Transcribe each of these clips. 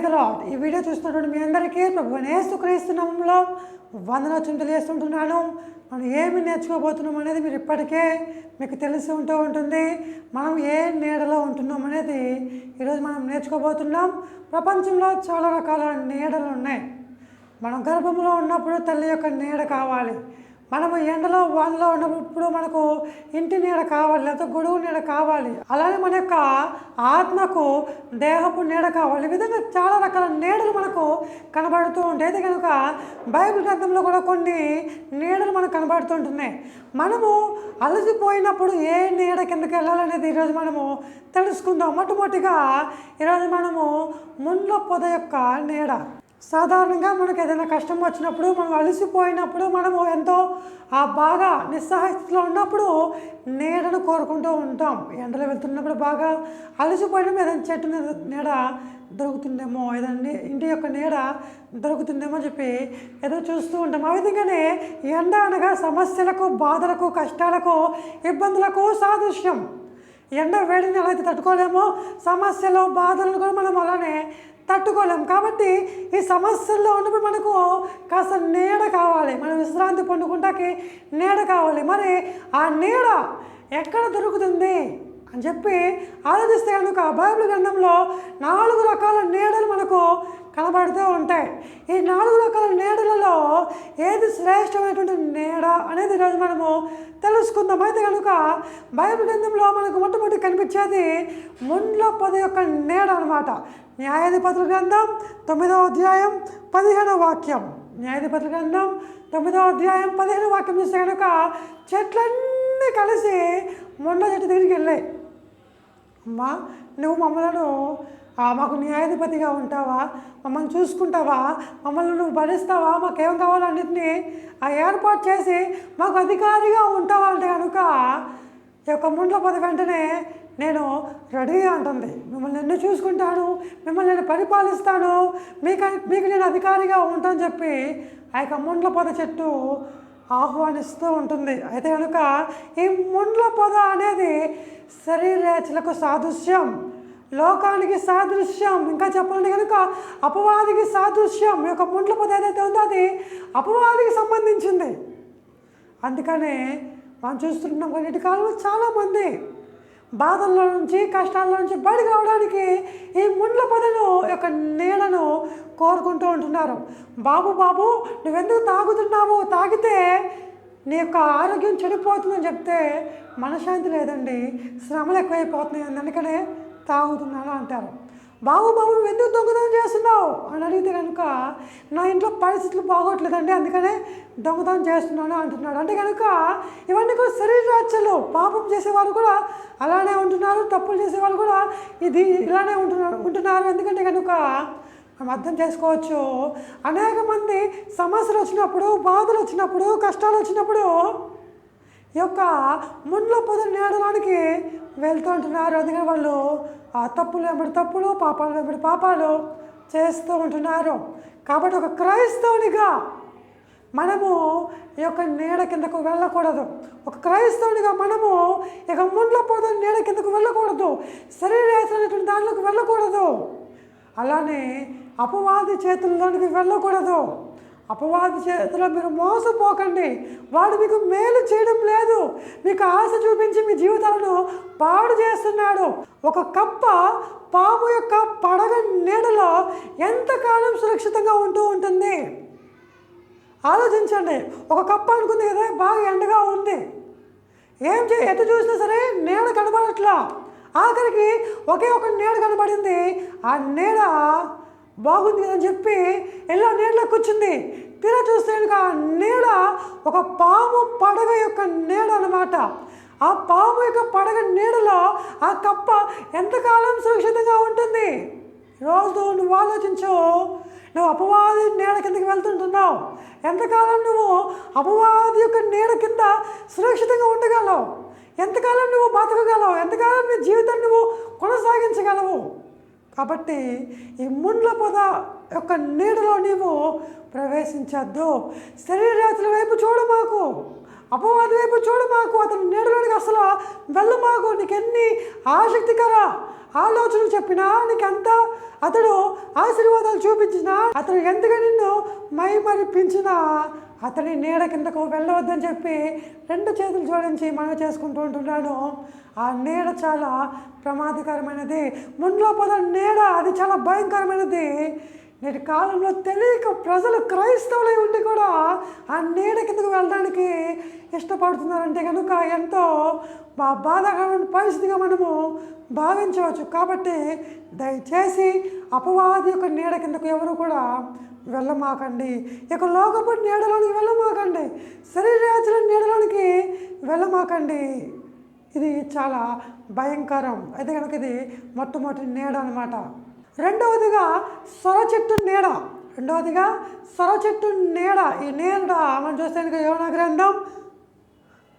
Praise the lord. ఈ video చూస్తున్నటువంటి మీ అందరికీ ప్రభువైన యేసుక్రీస్తు నామములో వందనాలు తెలియజేస్తుంటున్నాను. మనం ఏమి నేర్చుకోబోతున్నాం అనేది మీరు ఇప్పటికే మీకు తెలిసి ఉంటుంది. మనం ఏ నీడలో ఉంటున్నాం అనేది ఈరోజు మనం నేర్చుకోబోతున్నాం. ప్రపంచంలో చాలా రకాల నీడలు ఉన్నాయి. మనం గర్భంలో ఉన్నప్పుడు తల్లి యొక్క నీడ కావాలి. మనము ఎండలో వానలో ఉన్నప్పుడు మనకు ఇంటి నీడ కావాలి, లేకపోతే గొడుగు నీడ కావాలి. అలానే మన యొక్క ఆత్మకు దేహపు నీడ కావాలి. ఈ విధంగా చాలా రకాల నీడలు మనకు కనబడుతూ ఉంటాయి. అయితే కనుక బైబిల్ గ్రంథంలో కూడా కొన్ని నీడలు మనకు కనబడుతుంటున్నాయి. మనము అలసిపోయినప్పుడు ఏ నీడ కిందకి వెళ్ళాలనేది ఈరోజు మనము తెలుసుకుందాం. మొట్టమొదటిగా ఈరోజు మనము ముండ్ల పొద యొక్క నీడ. సాధారణంగా మనకు ఏదైనా కష్టం వచ్చినప్పుడు, మనం అలసిపోయినప్పుడు, మనము ఎంతో బాగా నిస్సహాయస్థితిలో ఉన్నప్పుడు నీడను కోరుకుంటూ ఉంటాం. ఎండలో వెళ్తున్నప్పుడు బాగా అలసిపోయినప్పుడు ఏదైనా చెట్టు నీడ దొరుకుతుందేమో, ఏదైనా ఇంటి యొక్క నీడ దొరుకుతుందేమో అని చెప్పి ఏదో చూస్తూ ఉంటాం. ఆ విధంగానే ఎండ అనగా సమస్యలకు, బాధలకు, కష్టాలకు, ఇబ్బందులకు సాదృశ్యం. ఎండ వేడిని ఎలా అయితే తట్టుకోలేమో, సమస్యలు, బాధలను కూడా మనం అలానే తట్టుకోలేం. కాబట్టి ఈ సమస్యల్లో ఉన్నప్పుడు మనకు కాస్త నీడ కావాలి. మనం విశ్రాంతి పొందుకుంటాకి నీడ కావాలి. మరి ఆ నీడ ఎక్కడ దొరుకుతుంది అని చెప్పి ఆలోచిస్తే కనుక బైబిల్ గ్రంథంలో 4 రకాల నీడలు మనకు కనబడుతూ ఉంటాయి. ఈ 4 రకాల నీడలలో ఏది శ్రేష్టమైనటువంటి నీడ అనేది ఈరోజు మనము తెలుసుకుందాం. అయితే కనుక బైబిల్ గ్రంథంలో మనకు మొట్టమొదటి కనిపించేది ముండ్ల పొద యొక్క నీడ అనమాట. న్యాయాధిపతుల గ్రంథం 9వ అధ్యాయం 15వ వాక్యం. న్యాయాధిపతుల గ్రంథం 9వ అధ్యాయం 15వ వాక్యం చూస్తే కనుక చెట్లన్నీ కలిసి ముండ్ల చెట్టు దగ్గరికి వెళ్ళాయి. అమ్మా, నువ్వు మమ్మల్ని మాకు న్యాయాధిపతిగా ఉంటావా, మమ్మల్ని చూసుకుంటావా, మమ్మల్ని నువ్వు భరిస్తావా, మాకేం కావాలన్నింటినీ ఏర్పాటు చేసి మాకు అధికారిగా ఉంటావా అంటే కనుక ఈ యొక్క ముండ్ల పొద వెంటనే నేను రెడీగా ఉంటుంది. మిమ్మల్ని నేను చూసుకుంటాను, మిమ్మల్ని నేను పరిపాలిస్తాను, మీకు నేను అధికారిగా ఉంటానని చెప్పి ఆ యొక్క ముండ్ల పొద చెట్టు ఆహ్వానిస్తూ ఉంటుంది. అయితే కనుక ఈ ముండ్ల పొద అనేది శరీరేచ్ఛలకు సాదృశ్యం, లోకానికి సాదృశ్యం, ఇంకా చెప్పాలంటే కనుక అపవాదికి సాదృశ్యం. ఈ యొక్క ముండ్ల పొద ఏదైతే ఉందో అది అపవాదికి సంబంధించింది. అందుకనే మనం చూస్తున్నాం కొన్నిటి కాలంలో చాలామంది బాధల్లో నుంచి, కష్టాల్లో నుంచి బయటకు రావడానికి ఈ ముండ్ల పొదను యొక్క నీడను కోరుకుంటూ ఉంటున్నారు. బాబు నువ్వెందుకు తాగుతున్నావు, తాగితే నీ యొక్క ఆరోగ్యం చెడిపోతుందని చెప్తే మనశ్శాంతి లేదండి, శ్రమలు ఎక్కువైపోతున్నాయి, అందుకనే తాగుతున్నాను అంటారు. బాబు నువ్వు ఎందుకు దొంగతనం చేస్తున్నావు అని అడిగితే కనుక నా ఇంట్లో పరిస్థితులు బాగోట్లేదండి, అందుకనే దొంగతనం చేస్తున్నాను అంటున్నాడు. అంటే కనుక ఇవన్నీ కూడా శరీరాచ్ఛలు. పాపం చేసేవాళ్ళు కూడా అలానే ఉంటున్నారు, తప్పులు చేసేవాళ్ళు కూడా ఇలానే ఉంటున్నారు. ఎందుకంటే కనుక మనం అర్థం చేసుకోవచ్చు, అనేక మంది సమస్యలు వచ్చినప్పుడు, బాధలు వచ్చినప్పుడు, కష్టాలు వచ్చినప్పుడు ఈ యొక్క ముండ్ల పొద నీడలోనికి వెళ్తూ ఉంటున్నారు. అందుకని వాళ్ళు తప్పులు వెంబడి తప్పులు, పాపాలు వెంబడి పాపాలు చేస్తూ ఉంటున్నారు. కాబట్టి ఒక క్రైస్తవునిగా మనము ఈ యొక్క నీడ కిందకు వెళ్ళకూడదు. ఒక క్రైస్తవునిగా మనము ఇక ముండ్ల పొద నీడ కిందకు వెళ్ళకూడదు, శరీరేసినటువంటి దానిలోకి వెళ్ళకూడదు. అలానే అపవాది చేతుల్లోనికి వెళ్ళకూడదు. అపవాది చేతిలో మీరు మోసపోకండి. వాడు మీకు మేలు చేయడం లేదు, మీకు ఆశ చూపించి మీ జీవితాలను పాడు చేస్తున్నాడు. ఒక కప్ప పాము యొక్క పడగ నీడలో ఎంతకాలం సురక్షితంగా ఉంటుంది ఆలోచించండి. ఒక కప్ప అనుకుంది కదా, బాగా ఎండగా ఉంది, ఎటు చూసినా సరే నీడ కనబడట్లా. ఆఖరికి ఒకే ఒక నీడ కనబడింది. ఆ నీడ బాగుంది కదని చెప్పి ఎలా నీడలో కూర్చుంది. తీరా చూస్తే ఆ నీడ ఒక పాము పడగ యొక్క నీడ అన్నమాట. ఆ పాము యొక్క పడగ నీడలో ఆ కప్ప ఎంతకాలం సురక్షితంగా ఉంటుంది? రోజు నువ్వు ఆలోచించు. నువ్వు అపవాది నీడ కిందకి వెళ్తుంటున్నావు, ఎంతకాలం నువ్వు అపవాది యొక్క నీడ కింద సురక్షితంగా ఉండగలవు? ఎంతకాలం నువ్వు బతకగలవు? ఎంతకాలం నీ జీవితాన్ని నువ్వు కొనసాగించగలవు? కాబట్టి ఈ ముండ్ల పొద యొక్క నీడలో నీవు ప్రవేశించద్దు. శరీరాతుల వైపు చూడమాకు, అపవాది వైపు చూడమాకు, అతని నీడలోనికి అసలు వెళ్ళమాకు. నీకు ఎన్ని ఆసక్తికర ఆలోచనలు చెప్పినా, నీకు ఎంత అతడు ఆశీర్వాదాలు చూపించినా, అతడు ఎంతగా నిన్ను మైమరిపించినా అతని నీడ కిందకు వెళ్ళవద్దని చెప్పి 2 చేతులు జోడించి మనం చేసుకుంటూ ఉంటున్నాను. ఆ నీడ చాలా ప్రమాదకరమైనది. మున్లోపద నీడ అది చాలా భయంకరమైనది. నేటి కాలంలో తెలియక ప్రజలు క్రైస్తవులై ఉండి కూడా ఆ నీడ కిందకు వెళ్ళడానికి ఇష్టపడుతున్నారంటే కనుక ఎంతో బాధాకరమైన పరిస్థితిగా మనము భావించవచ్చు. కాబట్టి దయచేసి అపవాది యొక్క నీడ కిందకు ఎవరు కూడా వెళ్ళమాకండి. ఇక లోకపు నీడలోనికి వెళ్ళమాకండి. శరీరాచుల నీడలోనికి వెళ్ళమాకండి. ఇది చాలా భయంకరం. అయితే కనుక ఇది మొట్టమొదటి నీడ అన్నమాట. రెండవదిగా సొర చెట్టు నీడ. ఈ నీడ మనం చూస్తే యోనా గ్రంథం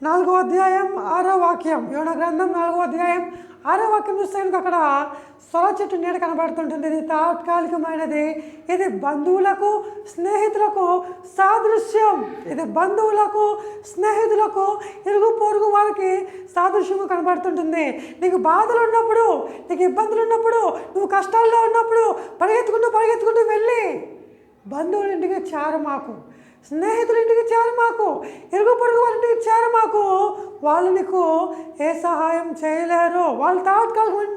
4వ అధ్యాయం 6వ వాక్యం. యోనా గ్రంథం 4వ అధ్యాయం 6వ వాక్యం చూస్తే అక్కడ సొర చెట్టు నీడ కనబడుతుంటుంది. ఇది తాత్కాలికమైనది. ఇది బంధువులకు స్నేహితులకు సాదృశ్యం. ఇరుగు పొరుగు వారికి సాదృశ్యంగా కనబడుతుంటుంది. నీకు బాధలు ఉన్నప్పుడు, నీకు ఇబ్బందులు ఉన్నప్పుడు, నువ్వు కష్టాల్లో ఉన్నప్పుడు పరిగెత్తుకుంటూ వెళ్ళి బంధువుల ఇంటికి చేరమాకు, స్నేహితుల ఇంటికి చేరమాకు, ఇరుగు పొరుగు వాళ్ళ ఇంటికి చేరమాకు. వాళ్ళు నీకు ఏ సహాయం చేయలేరు. వాళ్ళు తాత్కాలికమైన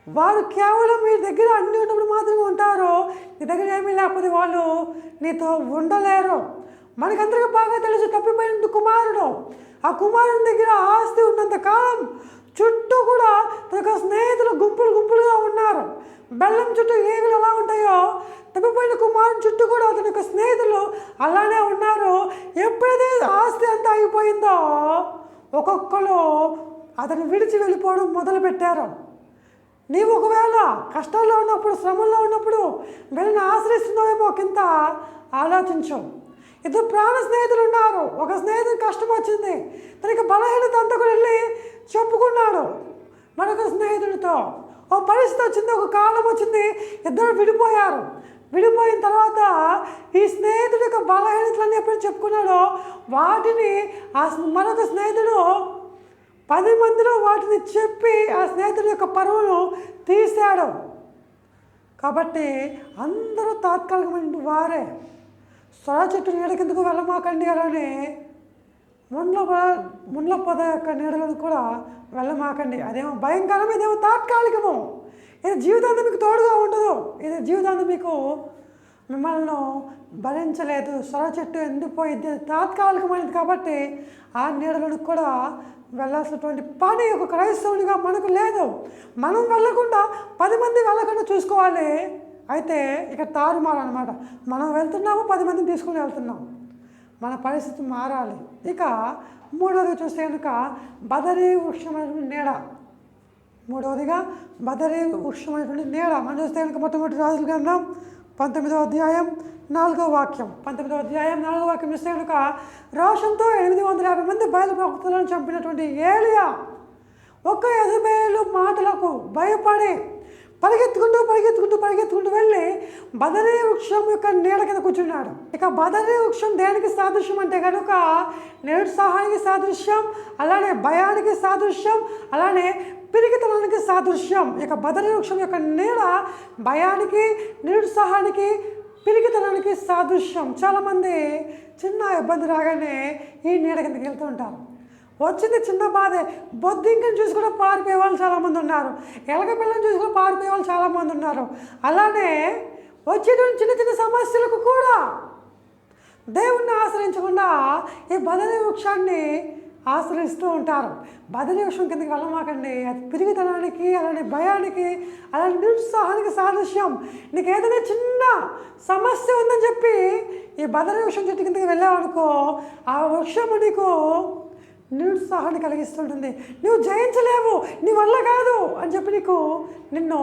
వారు కేవలం మీ దగ్గర అన్ని ఉన్నప్పుడు మాత్రమే ఉంటారు. నీ దగ్గర ఏమీ లేకపోతే వాళ్ళు నీతో ఉండలేరు. మనకందరికీ బాగా తెలుసు తప్పిపోయిన కుమారుడు. ఆ కుమారుని దగ్గర ఆస్తి ఉన్నంత కాలం చుట్టూ కూడా తన స్నేహితులు గుంపులుగా ఉన్నారు. బెల్లం చుట్టూ ఈగలు ఎలా ఉంటాయో తప్పిపోయిన కుమారుని చుట్టూ కూడా అతని యొక్క స్నేహితులు అలానే ఉన్నారు. ఎప్పుడైతే ఆస్తి అంతా అయిపోయిందో ఒక్కొక్కరు అతను విడిచి వెళ్ళిపోవడం మొదలుపెట్టారు. నీవు ఒకవేళ కష్టాల్లో ఉన్నప్పుడు, శ్రమంలో ఉన్నప్పుడు వెళ్ళిన ఆశ్రయిస్తున్నావేమో కింద ఆలోచించు. 2 ప్రాణ స్నేహితులు ఉన్నారు. ఒక స్నేహితుడు కష్టం వచ్చింది, తనకి బలహీనత అంతా కూడా వెళ్ళి చెప్పుకున్నాడు మరొక స్నేహితుడితో. ఓ పరిస్థితి వచ్చింది, ఒక కాలం వచ్చింది, ఇద్దరు విడిపోయారు. విడిపోయిన తర్వాత ఈ స్నేహితుడి యొక్క బలహీనతలన్నీ ఎప్పుడు చెప్పుకున్నాడో వాటిని ఆ మరొక స్నేహితుడు 10 మందిలో వాటిని చెప్పి ఆ స్నేహితుడి యొక్క పరువును తీశాడు. కాబట్టి అందరూ తాత్కాలికమైన వారే. సొర చెట్టు నీడ కిందకు వెళ్ళమాకండి. అలానే ముళ్ళ పొద యొక్క నీడలను కూడా వెళ్ళమాకండి. అదేమో భయంకరం, ఇదేమో తాత్కాలికము. ఇది జీవితాంతం మీకు తోడుగా ఉండదు. ఇది జీవితాంతం మీకు మిమ్మల్ని భరించలేదు. సొర చెట్టు ఎండిపోయింది, తాత్కాలికమైనది. కాబట్టి ఆ నీడలను కూడా వెళ్ళాల్సినటువంటి పని ఒక క్రైస్తవునిగా మనకు లేదు. మనం వెళ్ళకుండా 10 మంది వెళ్ళకుండా చూసుకోవాలి. అయితే ఇక తారుమారు అనమాట. మనం వెళ్తున్నాము, 10 మందిని తీసుకుని వెళ్తున్నాం. మన పరిస్థితి మారాలి. ఇక మూడవది చూస్తే కనుక బదరీ వృక్షమైనటువంటి నీడ. మనం చూస్తే కనుక మొట్టమొదటి రాజుల గ్రంథం 19వ అధ్యాయం 4వ వాక్యం. 19వ అధ్యాయం 4వ వాక్యం చూస్తే కనుక రోషంతో 850 మంది బయలు ప్రవక్తలను చంపినటువంటి ఏలియా ఒక్క యెజబెలు మాటలకు భయపడి పరిగెత్తుకుంటూ వెళ్ళి బదరీ వృక్షం యొక్క నీడ కింద కూర్చున్నాడు. ఇక బదరీ వృక్షం దేనికి సాదృశ్యం అంటే కనుక నిరుత్సాహానికి సాదృశ్యం, అలానే భయానికి సాదృశ్యం, అలానే పిరికితనానికి సాదృశ్యం. ఇక బదరీ వృక్షం యొక్క నీడ భయానికి, నిరుత్సాహానికి, పిరికితనానికి సాదృశ్యం. చాలామంది చిన్న ఇబ్బంది రాగానే ఈ నీడ కిందకి వెళ్తూ ఉంటారు. వచ్చింది చిన్న బాధే, బొద్దింకని చూసి కూడా పారిపోయే వాళ్ళు చాలామంది ఉన్నారు. ఎలక పిల్లని చూసి కూడా పారిపోయే వాళ్ళు చాలామంది ఉన్నారు. అలానే వచ్చేటువంటి చిన్న సమస్యలకు కూడా దేవుణ్ణి ఆశ్రయించకుండా ఈ బదరీ వృక్షాన్ని ఆశ్రయిస్తూ ఉంటారు. బదరీ వృక్షం కిందకి వెళ్ళమాకండి. అది పిరిగితనానికి, అలానే భయానికి, అలానే నిరుత్సాహానికి సాదృశ్యం. నీకు ఏదైనా చిన్న సమస్య ఉందని చెప్పి ఈ బదరీ వృక్షం చెట్టు కిందకి వెళ్ళావనుకో, ఆ వృక్షము నీకు నిరుత్సాహాన్ని కలిగిస్తుంటుంది. నువ్వు జయించలేవు, నీ వల్ల కాదు అని చెప్పి నిన్ను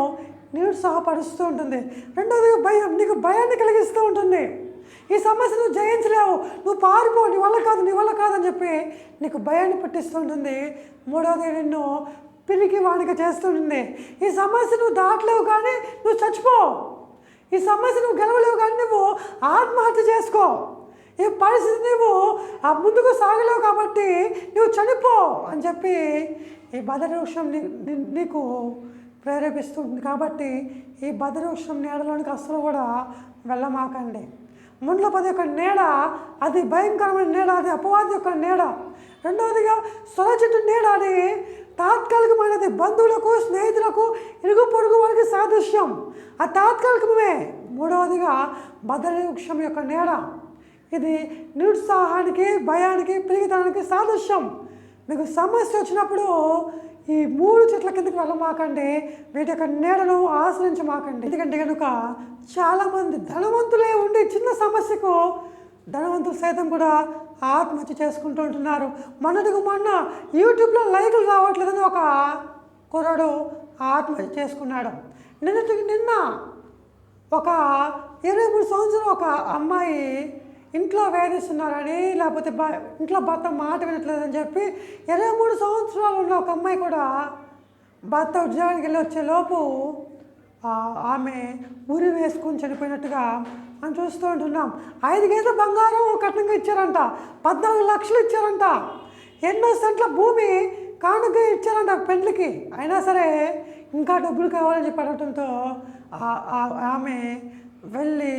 నిరుత్సాహపరుస్తూ ఉంటుంది. రెండోది భయం, నీకు భయాన్ని కలిగిస్తూ ఉంటుంది. ఈ సమస్య నువ్వు జయించలేవు, నువ్వు పారిపో, నీ వల్ల కాదు అని చెప్పి నీకు భయాన్ని పుట్టిస్తూ ఉంటుంది. మూడవది నిన్ను పిరికి వాడిగా చేస్తుంటుంది. ఈ సమస్య నువ్వు దాటలేవు కానీ నువ్వు చచ్చిపో, ఈ సమస్య నువ్వు గెలవలేవు కానీ నువ్వు ఆత్మహత్య చేసుకో, ఈ పరిస్థితి నువ్వు ముందుకు సాగలేవు కాబట్టి నువ్వు చనిపో అని చెప్పి ఈ బదరీ వృక్షం నీకు ప్రేరేపిస్తుంది. కాబట్టి ఈ బదవృక్షం నీడలోనికి అస్సలు కూడా వెళ్ళమాకండి. ముండ్ల పొద యొక్క నీడ అది భయంకరమైన నీడ, అది అపవాది యొక్క నీడ. రెండవదిగా సొర చెట్టు నీడ అది తాత్కాలికమైనది, బంధువులకు స్నేహితులకు ఇరుగు పొరుగు వారికి సాదృశ్యం, ఆ తాత్కాలికమే. మూడవదిగా బదవృక్షం యొక్క నీడ ఇది నిరుత్సాహానికి, భయానికి, పిరిగితనానికి సాదృశ్యం. మీకు సమస్య వచ్చినప్పుడు ఈ 3 చెట్ల కిందకి వెళ్ళమాకండి, వీటి యొక్క నీడను ఆశ్రయించమాకండి. ఎందుకంటే కనుక చాలామంది ధనవంతులే ఉండి చిన్న సమస్యకు ధనవంతులు సైతం కూడా ఆత్మహత్య చేసుకుంటూ ఉంటున్నారు. మొన్న యూట్యూబ్లో లైకులు రావట్లేదని ఒక కుర్రాడు ఆత్మహత్య చేసుకున్నాడు. నిన్న ఒక 23 సంవత్సరాలు ఒక అమ్మాయి ఇంట్లో వేధిస్తున్నారని, లేకపోతే ఇంట్లో భర్త మాట వినట్లేదని చెప్పి 23 సంవత్సరాలు ఉన్న ఒక అమ్మాయి కూడా భర్త ఉద్యోగానికి వెళ్ళి వచ్చేలోపు ఆమె ఉరి వేసుకొని చనిపోయినట్టుగా మనం చూస్తూ ఉంటున్నాం. 5 కేజీల బంగారం కట్నంగా ఇచ్చారంట, 14 లక్షలు ఇచ్చారంట, ఎన్నో సెంట్ల భూమి కానుక ఇచ్చారంట పెండ్లికి. అయినా సరే ఇంకా డబ్బులు కావాలని చెప్పి అడగడంతో ఆమె వెళ్ళి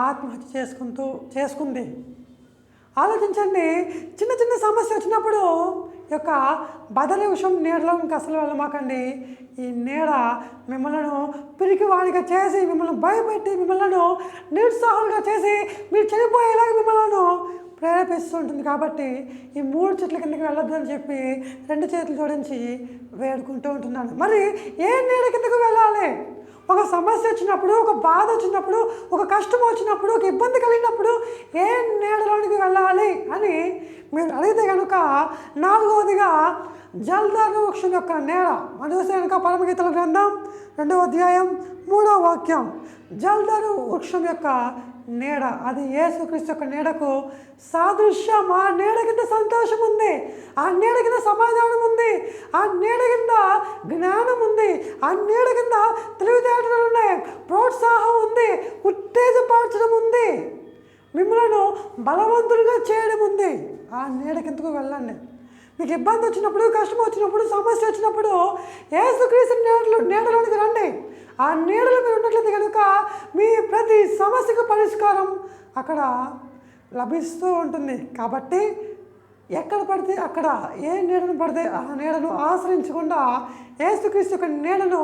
ఆత్మహత్య చేసుకుంది. ఆలోచించండి, చిన్న చిన్న సమస్య వచ్చినప్పుడు ఈ యొక్క బదవృక్షం నీడలో ఇంకా అసలు వెళ్ళమాకండి. ఈ నీడ మిమ్మల్ని పిరికివాడిగా చేసి, మిమ్మల్ని భయపెట్టి, మిమ్మల్ని నిరుత్సాహాలుగా చేసి మీరు చనిపోయేలాగా మిమ్మల్ని ప్రేరేపిస్తుంటుంది. కాబట్టి ఈ 3 చెట్ల కిందకి వెళ్ళొద్దు అని చెప్పి 2 చేతులు జోడించి వేడుకుంటూ ఉంటున్నాను. మరి ఏ నీడ కిందకు వెళ్ళాలి? ఒక సమస్య వచ్చినప్పుడు, ఒక బాధ వచ్చినప్పుడు, ఒక కష్టం వచ్చినప్పుడు, ఒక ఇబ్బంది కలిగినప్పుడు ఏ నీడలోనికి వెళ్ళాలి అని మీరు అడిగితే కనుక 4వదిగా జల్దారు వృక్షం యొక్క నీడ. మనం చూస్తే కనుక పరమగీతల గ్రంథం 2వ అధ్యాయం 3వ వాక్యం. జల్దారు వృక్షం యొక్క నీడ అది యేసుక్రీస్తు యొక్క నీడకు సాదృశ్యం. ఆ నీడ కింద సంతోషం ఉంది, ఆ నీడ కింద సమాధానం ఉంది, ఆ నీడ కింద జ్ఞానం ఉంది, ఆ నీడ కింద తెలివితేటలు ఉన్నాయి, ప్రోత్సాహం ఉంది, ఉత్తేజపరచడం ఉంది, మిమ్మల్ని బలవంతులుగా చేయడం ఉంది. ఆ నీడ కిందకు వెళ్ళండి. మీకు ఇబ్బంది వచ్చినప్పుడు, కష్టం వచ్చినప్పుడు, సమస్య వచ్చినప్పుడు యేసుక్రీస్తు నీడలోనికి రండి. ఆ నీడలో మీరు ఉన్నట్లయితే కనుక మీ ప్రతి సమస్యకు పరిష్కారం అక్కడ లభిస్తూ ఉంటుంది. కాబట్టి ఎక్కడ పడితే అక్కడ, ఏ నీడను పడితే ఆ నీడను ఆశ్రయించకుండా యేసుక్రీస్తు యొక్క నీడను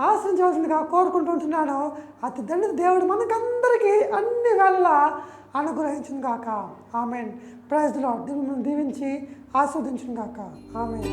ఆశ్రయించవలసిందిగా కోరుకుంటుంటున్నాను. అతి దండ్రి దేవుడు మనకందరికీ అన్ని వేళలా అనుగ్రహించును గాక. ఆమెన్. Praise the lord. దీవించి ఆస్వాదించును గాక. ఆమెన్.